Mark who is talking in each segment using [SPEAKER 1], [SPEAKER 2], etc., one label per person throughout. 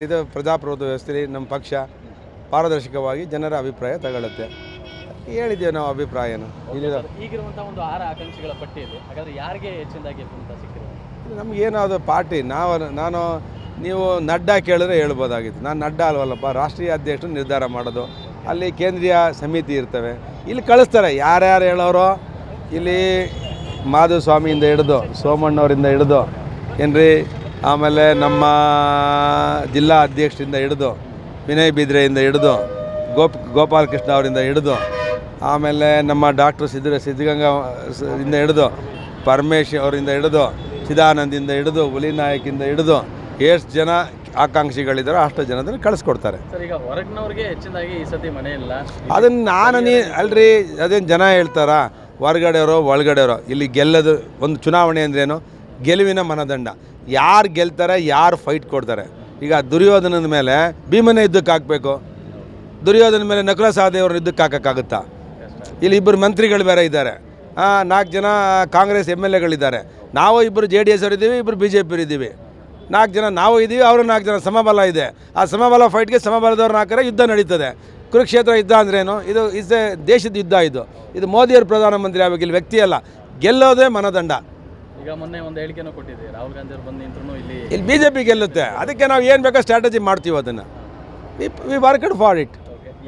[SPEAKER 1] ಇದು ಪ್ರಜಾಪ್ರಭುತ್ವ ವ್ಯವಸ್ಥೆಯಲ್ಲಿ ನಮ್ಮ ಪಕ್ಷ ಪಾರದರ್ಶಕವಾಗಿ ಜನರ ಅಭಿಪ್ರಾಯ ತಗೊಳ್ಳುತ್ತೆ. ಹೇಳಿದ್ದೇವೆ ನಾವು ಅಭಿಪ್ರಾಯನ.
[SPEAKER 2] ಈಗಿರುವಂತಹ ಒಂದು 6 ಆಕಾಂಕ್ಷಿಗಳ ಪಟ್ಟಿಯಲ್ಲಿ ಹಾಗಾದ್ರೆ ಯಾರಿಗೆ ಹೆಚ್ಚಿನದಾಗಿ ಅಂತ ಸಿಕ್ಕಿದೆ?
[SPEAKER 1] ನಮಗೇನೋ ಅದು ಪಾರ್ಟಿ ನಾನು ನೀವು ನಡ್ಡಾ ಕೇಳಿದ್ರೆ ಹೇಳ್ಬೋದಾಗಿತ್ತು. ನಾನು ನಡ್ಡಾ ಅಲ್ವಲ್ಲಪ್ಪ, ರಾಷ್ಟ್ರೀಯ ಅಧ್ಯಕ್ಷರು ನಿರ್ಧಾರ ಮಾಡೋದು. ಅಲ್ಲಿ ಕೇಂದ್ರೀಯ ಸಮಿತಿ ಇರ್ತವೆ, ಇಲ್ಲಿ ಕಳಿಸ್ತಾರೆ ಯಾರ್ಯಾರು ಹೇಳೋರು. ಇಲ್ಲಿ ಮಾಧುಸ್ವಾಮಿಯಿಂದ ಹಿಡಿದು ಸೋಮಣ್ಣವರಿಂದ ಹಿಡಿದು ಏನ್ರಿ, ಆಮೇಲೆ ನಮ್ಮ ಜಿಲ್ಲಾ ಅಧ್ಯಕ್ಷರಿಂದ ಹಿಡಿದು ವಿನಯ್ ಬಿದ್ರೆಯಿಂದ ಹಿಡಿದು ಗೋಪಾಲಕೃಷ್ಣ ಅವರಿಂದ ಹಿಡಿದು ಆಮೇಲೆ ನಮ್ಮ ಡಾಕ್ಟರ್ ಸಿದ್ಧಗಂಗಾ ಇಂದ ಹಿಡಿದು ಪರಮೇಶ್ ಅವರಿಂದ ಹಿಡಿದು ಚಿದಾನಂದಿಂದ ಹಿಡಿದು ಹುಲಿನಾಯಕಿಂದ ಹಿಡಿದು ಎಷ್ಟು ಜನ ಆಕಾಂಕ್ಷಿಗಳಿದ್ದಾರೋ ಅಷ್ಟು ಜನದನ್ನು ಕಳಿಸ್ಕೊಡ್ತಾರೆ.
[SPEAKER 2] ಸರ್, ಈಗ ಹೊರಗಿನವ್ರಿಗೆ ಹೆಚ್ಚಿನದಾಗಿ ಈ ಸತಿ ಮನೆ ಇಲ್ಲ.
[SPEAKER 1] ಅದನ್ನು ಅಲ್ರಿ, ಅದೇನು ಜನ ಹೇಳ್ತಾರ ಹೊರಗಡೆಯವರು ಒಳಗಡೆಯವರು. ಇಲ್ಲಿ ಗೆಲ್ಲೋದು ಒಂದು ಚುನಾವಣೆ ಅಂದ್ರೇನು, ಗೆಲುವಿನ ಮನದಂಡ. ಯಾರು ಗೆಲ್ತಾರೆ, ಯಾರು ಫೈಟ್ ಕೊಡ್ತಾರೆ. ಈಗ ದುರ್ಯೋಧನದ ಮೇಲೆ ಭೀಮನೇ ಯುದ್ಧಕ್ಕೆ ಹಾಕಬೇಕು, ದುರ್ಯೋಧನ ಮೇಲೆ ನಕುಲ ಸಹದೇವ್ರನ್ನ ಯುದ್ಧಕ್ಕೆ ಹಾಕೋಕ್ಕಾಗುತ್ತಾ? ಇಲ್ಲಿ ಇಬ್ಬರು ಮಂತ್ರಿಗಳು ಬೇರೆ ಇದ್ದಾರೆ, 4 ಜನ ಕಾಂಗ್ರೆಸ್ MLAಗಳಿದ್ದಾರೆ. ನಾವು ಇಬ್ಬರು JDS ಅವರು ಇದ್ದೀವಿ, ಇಬ್ಬರು BJP ಇದ್ದೀವಿ. 4 ಜನ ನಾವು ಇದ್ದೀವಿ, ಅವರು 4 ಜನ. ಸಮಬಲ ಇದೆ. ಆ ಸಮಬಲ ಫೈಟ್ಗೆ ಸಮಬಲದವ್ರನ್ನ ಹಾಕಿದ್ರೆ ಯುದ್ಧ ನಡೀತದೆ. ಕುರುಕ್ಷೇತ್ರ ಯುದ್ಧ ಅಂದ್ರೇನು? ಇದು ದೇಶದ ಯುದ್ಧ. ಇದು ಮೋದಿಯವರು ಪ್ರಧಾನಮಂತ್ರಿ ಆಗಬೇಕು, ಇಲ್ಲಿ ವ್ಯಕ್ತಿ ಅಲ್ಲ. ಗೆಲ್ಲೋದೇ ಮನದಂಡ.
[SPEAKER 2] ಈಗ ಮೊನ್ನೆ ಒಂದು ಹೇಳಿಕೆನೂ ಕೊಟ್ಟಿದೆ, ರಾಹುಲ್ ಗಾಂಧಿ ಅವರು ಬಂದು ನಿಂತರೂ ಇಲ್ಲಿ
[SPEAKER 1] BJP ಗೆಲ್ಲುತ್ತೆ. ಅದಕ್ಕೆ ನಾವು ಏನು ಬೇಕೋ ಸ್ಟ್ರಾಟಜಿ ಮಾಡ್ತೀವಿ. ಅದನ್ನು ವಿ ವರ್ಕ್ಡ್ ಫಾರ್ ಇಟ್.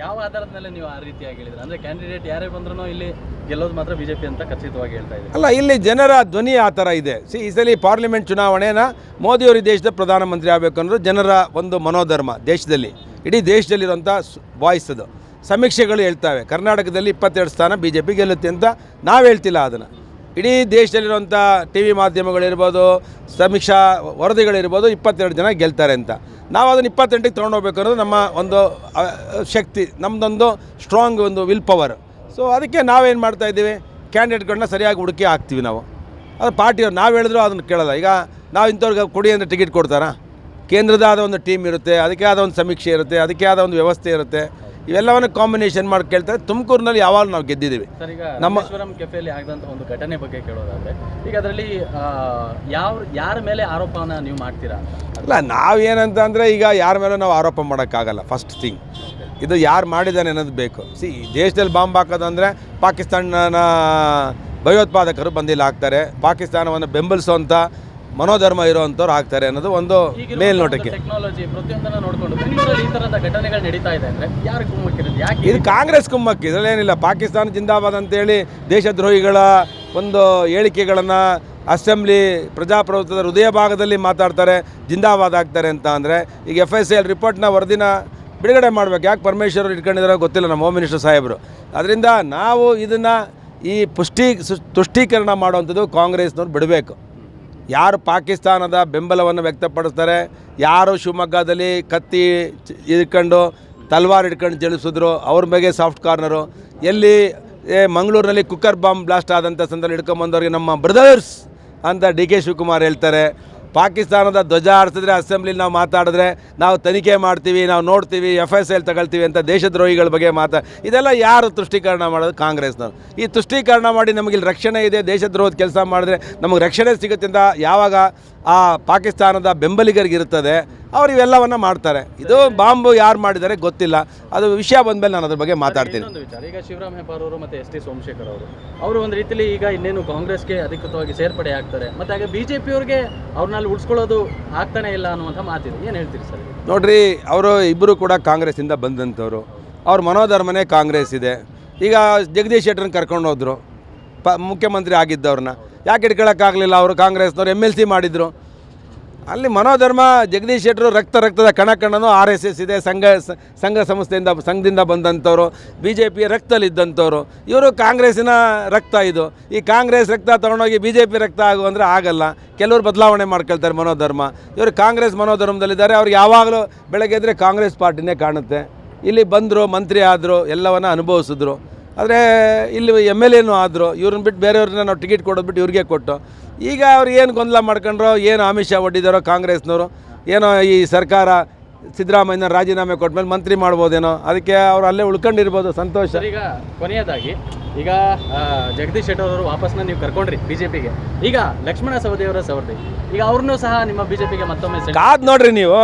[SPEAKER 2] ಯಾವ ಆಧಾರದ ಮೇಲೆ ನೀವು ಆ ರೀತಿಯಾಗಿ ಹೇಳಿದ್ರೆ, ಅಂದರೆ ಕ್ಯಾಂಡಿಡೇಟ್ ಯಾರೇ ಬಂದ್ರೂ ಇಲ್ಲಿ ಗೆಲ್ಲೋದು ಮಾತ್ರ BJP ಅಂತ ಖಚಿತವಾಗಿ ಹೇಳ್ತಾ ಇದೆ?
[SPEAKER 1] ಅಲ್ಲ, ಇಲ್ಲಿ ಜನರ ಧ್ವನಿ ಆ ಥರ ಇದೆ. ಈ ಸಲ ಪಾರ್ಲಿಮೆಂಟ್ ಚುನಾವಣೆನ ಮೋದಿಯವರು ದೇಶದ ಪ್ರಧಾನಮಂತ್ರಿ ಆಗಬೇಕು ಅನ್ನೋದು ಜನರ ಒಂದು ಮನೋಧರ್ಮ. ದೇಶದಲ್ಲಿ ಇಡೀ ದೇಶದಲ್ಲಿರುವಂಥ ವಾಯ್ಸ್ ಅದು. ಸಮೀಕ್ಷೆಗಳು ಹೇಳ್ತವೆ ಕರ್ನಾಟಕದಲ್ಲಿ 22 ಸ್ಥಾನ BJP ಗೆಲ್ಲುತ್ತೆ ಅಂತ. ನಾವು ಹೇಳ್ತಿಲ್ಲ ಅದನ್ನು. ಇಡೀ ದೇಶದಲ್ಲಿರುವಂಥ TV ಮಾಧ್ಯಮಗಳಿರ್ಬೋದು, ಸಮೀಕ್ಷಾ ವರದಿಗಳಿರ್ಬೋದು, 22 ಜನ ಗೆಲ್ತಾರೆ ಅಂತ. ನಾವು ಅದನ್ನು 28ಕ್ಕೆ ತೊಗೊಂಡೋಗ್ಬೇಕು ಅನ್ನೋದು ನಮ್ಮ ಒಂದು ಶಕ್ತಿ, ನಮ್ಮದೊಂದು ಸ್ಟ್ರಾಂಗ್ ಒಂದು ವಿಲ್ ಪವರ್. ಸೊ ಅದಕ್ಕೆ ನಾವೇನು ಮಾಡ್ತಾಯಿದ್ದೀವಿ, ಕ್ಯಾಂಡಿಡೇಟ್ಗಳನ್ನ ಸರಿಯಾಗಿ ಹುಡುಕಿ ಹಾಕ್ತೀವಿ ನಾವು. ಅದು ಪಾರ್ಟಿಯವ್ರು ನಾವು ಹೇಳಿದ್ರು ಅದನ್ನು ಕೇಳೋಲ್ಲ. ಈಗ ನಾವು ಇಂಥವ್ರಿಗೆ ಕೊಡಿ ಅಂದರೆ ಟಿಕೆಟ್ ಕೊಡ್ತಾರಾ? ಕೇಂದ್ರದ ಆದ ಒಂದು ಟೀಮ್ ಇರುತ್ತೆ, ಅದಕ್ಕೆ ಆದ ಒಂದು ಸಮೀಕ್ಷೆ ಇರುತ್ತೆ, ಅದಕ್ಕೆ ಆದ ಒಂದು ವ್ಯವಸ್ಥೆ ಇರುತ್ತೆ. ಇವೆಲ್ಲವನ್ನು ಕಾಂಬಿನೇಷನ್ ಮಾಡಿ ಕೇಳ್ತಾರೆ. ತುಮಕೂರಿನಲ್ಲಿ ಯಾವಾಗ ನಾವು ಗೆದ್ದಿದ್ದೀವಿ.
[SPEAKER 2] ಸರ್, ಈಗ ನಮ್ಮ ಕೆಫೆಯಲ್ಲಿ ಆಗಿದಂಥ ಒಂದು ಘಟನೆ ಬಗ್ಗೆ ಕೇಳೋದಾದರೆ, ಈಗ ಅದರಲ್ಲಿ ಯಾರ ಮೇಲೆ ಆರೋಪನ ನೀವು ಮಾಡ್ತೀರಾ?
[SPEAKER 1] ಅಲ್ಲ, ನಾವೇನಂತ ಅಂದರೆ ಈಗ ಯಾರ ಮೇಲೆ ನಾವು ಆರೋಪ ಮಾಡೋಕ್ಕಾಗಲ್ಲ. ಫಸ್ಟ್ ಥಿಂಗ್, ಇದು ಯಾರು ಮಾಡಿದ್ದಾನೆ ಅನ್ನೋದು ಬೇಕು. ದೇಶದಲ್ಲಿ ಬಾಂಬ್ ಹಾಕೋದು ಅಂದರೆ ಪಾಕಿಸ್ತಾನ ಭಯೋತ್ಪಾದಕರು ಬಂದಿಲ್ಲ ಹಾಕ್ತಾರೆ, ಪಾಕಿಸ್ತಾನವನ್ನು ಬೆಂಬಲಿಸುವಂಥ ಮನೋಧರ್ಮ ಇರುವಂಥವ್ರು ಆಗ್ತಾರೆ ಅನ್ನೋದು ಒಂದು ಮೇಲ್ನೋಟಕ್ಕೆ.
[SPEAKER 2] ಟೆಕ್ನಾಲಜಿ ಪ್ರತಿಯೊಂದನ್ನು ನೋಡಿಕೊಂಡು ಬೆಂಗಳೂರಲ್ಲಿ ಈ ಥರದ ಘಟನೆಗಳು ನಡೀತಾ ಇದೆ ಅಂದರೆ ಯಾರು ಕುಮ್ಮಕ್ಕಿರೋದು? ಯಾಕೆ
[SPEAKER 1] ಇದು ಕಾಂಗ್ರೆಸ್ ಕುಮ್ಮಕ್ಕಿ. ಇದರಲ್ಲೇನಿಲ್ಲ. ಪಾಕಿಸ್ತಾನ ಜಿಂದಾಬಾದ್ ಅಂತೇಳಿ ದೇಶದ್ರೋಹಿಗಳ ಒಂದು ಹೇಳಿಕೆಗಳನ್ನು ಅಸೆಂಬ್ಲಿ ಪ್ರಜಾಪ್ರಭುತ್ವದ ಹೃದಯ ಭಾಗದಲ್ಲಿ ಮಾತಾಡ್ತಾರೆ, ಜಿಂದಾಬಾದ್ ಆಗ್ತಾರೆ ಅಂತ. ಅಂದರೆ ಈಗ FSL ರಿಪೋರ್ಟ್ನ ವರದಿನ ಬಿಡುಗಡೆ ಮಾಡಬೇಕು. ಯಾಕೆ ಪರಮೇಶ್ವರ್ ಇಟ್ಕೊಂಡಿದ್ದಾರೋ ಗೊತ್ತಿಲ್ಲ ನಮ್ಮ ಹೋಮ್ ಮಿನಿಸ್ಟರ್ ಸಾಹೇಬರು. ಅದರಿಂದ ನಾವು ಇದನ್ನು ಈ ತುಷ್ಟೀಕರಣ ಮಾಡುವಂಥದ್ದು ಕಾಂಗ್ರೆಸ್ನವ್ರು ಬಿಡಬೇಕು. ಯಾರು ಪಾಕಿಸ್ತಾನದ ಬೆಂಬಲವನ್ನು ವ್ಯಕ್ತಪಡಿಸ್ತಾರೆ, ಯಾರು ಶಿವಮೊಗ್ಗದಲ್ಲಿ ಕತ್ತಿ ಇಟ್ಕೊಂಡು ತಲ್ವಾರ್ ಇಟ್ಕೊಂಡು ಜಳಿಸಿದ್ರು ಅವ್ರ ಬಗ್ಗೆ ಸಾಫ್ಟ್ ಕಾರ್ನರು, ಎಲ್ಲಿ ಮಂಗಳೂರಿನಲ್ಲಿ ಕುಕ್ಕರ್ ಬಾಂಬ್ ಬ್ಲಾಸ್ಟ್ ಆದಂಥ ಸಂದರ್ಭ ಹಿಡ್ಕೊಂಬಂದವ್ರಿಗೆ ನಮ್ಮ ಬ್ರದರ್ಸ್ ಅಂತ DK ಶಿವಕುಮಾರ್ ಹೇಳ್ತಾರೆ. ಪಾಕಿಸ್ತಾನದ ಧ್ವಜ ಆಡಿಸಿದ್ರೆ ಅಸೆಂಬ್ಲಿಲಿ ನಾವು ಮಾತಾಡಿದ್ರೆ ನಾವು ತನಿಖೆ ಮಾಡ್ತೀವಿ, ನಾವು ನೋಡ್ತೀವಿ, FSL ತಗೊಳ್ತೀವಿ ಅಂತ ದೇಶದ್ರೋಹಿಗಳ ಬಗ್ಗೆ ಇದೆಲ್ಲ ಯಾರು ತುಷ್ಟೀಕರಣ ಮಾಡೋದು? ಕಾಂಗ್ರೆಸ್ನವ್ರು. ಈ ತುಷ್ಟೀಕರಣ ಮಾಡಿ ನಮಗಿಲ್ಲಿ ರಕ್ಷಣೆ ಇದೆ, ದೇಶದ್ರೋಹದ ಕೆಲಸ ಮಾಡಿದ್ರೆ ನಮಗೆ ರಕ್ಷಣೆ ಸಿಗುತ್ತೆ ಅಂತ ಯಾವಾಗ ಆ ಪಾಕಿಸ್ತಾನದ ಬೆಂಬಲಿಗರಿಗಿರ್ತದೆ, ಅವ್ರು ಇವೆಲ್ಲವನ್ನು ಮಾಡ್ತಾರೆ. ಇದು ಬಾಂಬು ಯಾರು ಮಾಡಿದ್ದಾರೆ ಗೊತ್ತಿಲ್ಲ. ಅದು ವಿಷಯ ಬಂದಮೇಲೆ ನಾನು ಅದ್ರ ಬಗ್ಗೆ ಮಾತಾಡ್ತೀನಿ.
[SPEAKER 2] ಈಗ ಶಿವರಾಮ್ ಹೆಬ್ಬಾರ್ ಅವರು ಮತ್ತು ST ಸೋಮಶೇಖರ್ ಅವರು ಒಂದು ರೀತಿಯಲ್ಲಿ ಈಗ ಇನ್ನೇನು ಕಾಂಗ್ರೆಸ್ಗೆ ಅಧಿಕೃತವಾಗಿ ಸೇರ್ಪಡೆ ಆಗ್ತಾರೆ, ಮತ್ತು ಹಾಗೆ BJP ಅವ್ರಿಗೆ ಅವ್ರನ್ನಲ್ಲಿ ಉಳಿಸ್ಕೊಳ್ಳೋದು ಆಗ್ತಾನೆ ಇಲ್ಲ ಅನ್ನುವಂಥ ಮಾತಿದೆ. ಏನು ಹೇಳ್ತೀರಿ ಸರ್?
[SPEAKER 1] ನೋಡ್ರಿ, ಅವರು ಇಬ್ಬರು ಕೂಡ ಕಾಂಗ್ರೆಸ್ಸಿಂದ ಬಂದಂಥವ್ರು. ಅವ್ರ ಮನೋಧರ್ಮನೇ ಕಾಂಗ್ರೆಸ್ ಇದೆ. ಈಗ ಜಗದೀಶ್ ಶೆಟ್ಟರ್ನ ಕರ್ಕೊಂಡು ಹೋದ್ರು, ಮುಖ್ಯಮಂತ್ರಿ ಆಗಿದ್ದವ್ರನ್ನ ಯಾಕೆ ಇಟ್ಕೊಳ್ಳೋಕ್ಕಾಗಲಿಲ್ಲ? ಅವರು ಕಾಂಗ್ರೆಸ್ನವ್ರು MLC ಮಾಡಿದರು. ಅಲ್ಲಿ ಮನೋಧರ್ಮ ಜಗದೀಶ್ ಶೆಟ್ಟರು ರಕ್ತದ ಕಣಕಣ್ಣನು RSS ಇದೆ, ಸಂಘದಿಂದ ಬಂದಂಥವ್ರು, BJP ರಕ್ತದಲ್ಲಿದ್ದಂಥವ್ರು. ಇವರು ಕಾಂಗ್ರೆಸ್ಸಿನ ರಕ್ತ. ಇದು ಈ ಕಾಂಗ್ರೆಸ್ ರಕ್ತ ತೊಗೊಂಡೋಗಿ BJP ರಕ್ತ ಅಂದರೆ ಆಗಲ್ಲ. ಕೆಲವರು ಬದಲಾವಣೆ ಮಾಡ್ಕೊಳ್ತಾರೆ ಮನೋಧರ್ಮ. ಇವರು ಕಾಂಗ್ರೆಸ್ ಮನೋಧರ್ಮದಲ್ಲಿದ್ದಾರೆ. ಅವ್ರಿಗೆ ಯಾವಾಗಲೂ ಬೆಳಗ್ಗೆ ಎದ್ದರೆ ಕಾಂಗ್ರೆಸ್ ಪಾರ್ಟಿನೇ ಕಾಣುತ್ತೆ. ಇಲ್ಲಿ ಬಂದರು, ಮಂತ್ರಿ ಆದರು, ಎಲ್ಲವನ್ನ ಅನುಭವಿಸಿದ್ರು. ಆದರೆ ಇಲ್ಲಿ MLAನೂ ಆದರು. ಇವ್ರನ್ನ ಬಿಟ್ಟು ಬೇರೆಯವ್ರನ್ನ ನಾವು ಟಿಕೆಟ್ ಕೊಡೋದ್ಬಿಟ್ಟು ಇವ್ರಿಗೆ ಕೊಟ್ಟು ಈಗ ಅವ್ರು ಏನು ಗೊಂದಲ ಮಾಡ್ಕೊಂಡ್ರೋ, ಏನು ಆಮಿಷ ಒಡ್ಡಿದಾರೋ ಕಾಂಗ್ರೆಸ್ನವರು, ಏನೋ ಈ ಸರ್ಕಾರ ಸಿದ್ದರಾಮಯ್ಯನ ರಾಜೀನಾಮೆ ಕೊಟ್ಮೇಲೆ ಮಂತ್ರಿ ಮಾಡ್ಬೋದೇನೋ, ಅದಕ್ಕೆ ಅವ್ರು ಅಲ್ಲೇ ಉಳ್ಕೊಂಡಿರ್ಬೋದು, ಸಂತೋಷ.
[SPEAKER 2] ಸರ್ ಈಗ ಕೊನೆಯದಾಗಿ ಈಗ ಜಗದೀಶ್ ಶೆಟ್ಟರ್ ಅವರು ವಾಪಸ್ನ ನೀವು ಕರ್ಕೊಂಡ್ರಿ ಬಿಜೆಪಿಗೆ, ಈಗ ಲಕ್ಷ್ಮಣ ಸವದಿಯವರ ಸವರ್ದಿ, ಈಗ ಅವ್ರನ್ನೂ ಸಹ ನಿಮ್ಮ ಬಿಜೆಪಿಗೆ ಮತ್ತೊಮ್ಮೆ
[SPEAKER 1] ಕಾದ್ ನೋಡ್ರಿ ನೀವು.